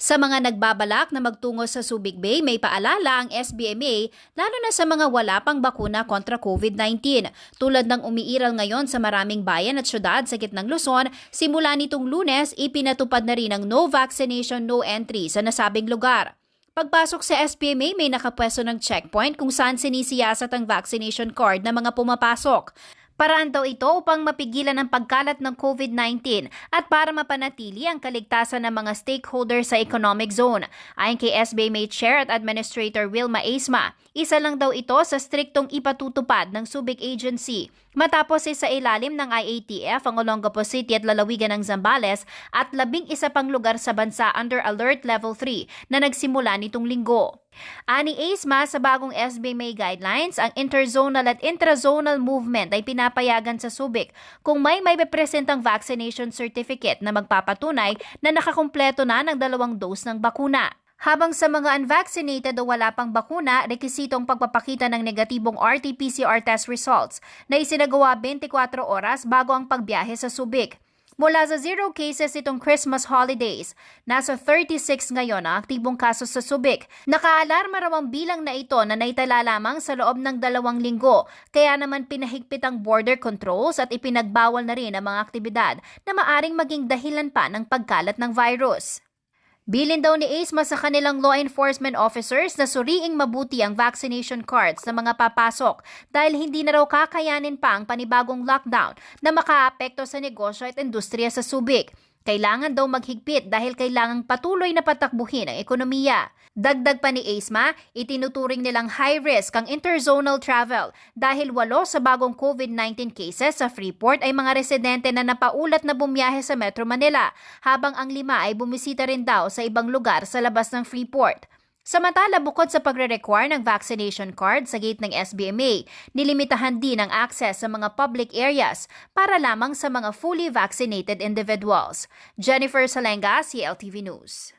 Sa mga nagbabalak na magtungo sa Subic Bay, may paalala ang SBMA lalo na sa mga wala pang bakuna kontra COVID-19. Tulad ng umiiral ngayon sa maraming bayan at syudad sa gitnang Luzon, simula nitong Lunes, ipinatupad na rin ang no vaccination, no entry sa nasabing lugar. Pagpasok sa SBMA, may nakapwesto ng checkpoint kung saan sinisiyasat ang vaccination card ng mga pumapasok. Paraan daw ito upang mapigilan ang pagkalat ng COVID-19 at para mapanatili ang kaligtasan ng mga stakeholders sa economic zone. Ayon kay SBMA Chair at Administrator Wilma Aisma, isa lang daw ito sa striktong ipatutupad ng Subic Agency. Matapos sa ilalim ng IATF ang Olongapo City at lalawigan ng Zambales at 11 pang lugar sa bansa under Alert Level 3 na nagsimula nitong linggo. Ani Aisma, sa bagong SBMA guidelines, ang interzonal at intrazonal movement ay pinapayagan sa Subic kung may presentang vaccination certificate na magpapatunay na nakakumpleto na ng 2 dose ng bakuna. Habang sa mga unvaccinated o wala pang bakuna, rekisitong pagpapakita ng negatibong RT-PCR test results na isinagawa 24 oras bago ang pagbiyahe sa Subic. Mula sa 0 cases itong Christmas holidays, nasa 36 ngayon ang aktibong kaso sa Subic. Nakaalarma raw ang bilang na ito na naitala lamang sa loob ng 2 linggo, kaya naman pinahigpit ang border controls at ipinagbawal na rin ang mga aktibidad na maaring maging dahilan pa ng pagkalat ng virus. Bilin daw ni Aisma sa kanilang law enforcement officers na suriing mabuti ang vaccination cards ng mga papasok dahil hindi na raw kakayanin pa ang panibagong lockdown na makaapekto sa negosyo at industriya sa Subic. Kailangan daw maghigpit dahil kailangang patuloy na patakbuhin ang ekonomiya. Dagdag pa ni Aisma, itinuturing nilang high risk ang interzonal travel dahil 8 sa bagong COVID-19 cases sa Freeport ay mga residente na napaulat na bumiyahe sa Metro Manila, habang ang 5 ay bumisita rin daw sa ibang lugar sa labas ng Freeport. Samantala, bukod sa pagre-require ng vaccination card sa gate ng SBMA, nilimitahan din ang access sa mga public areas para lamang sa mga fully vaccinated individuals. Jennifer Salenga, CLTV News.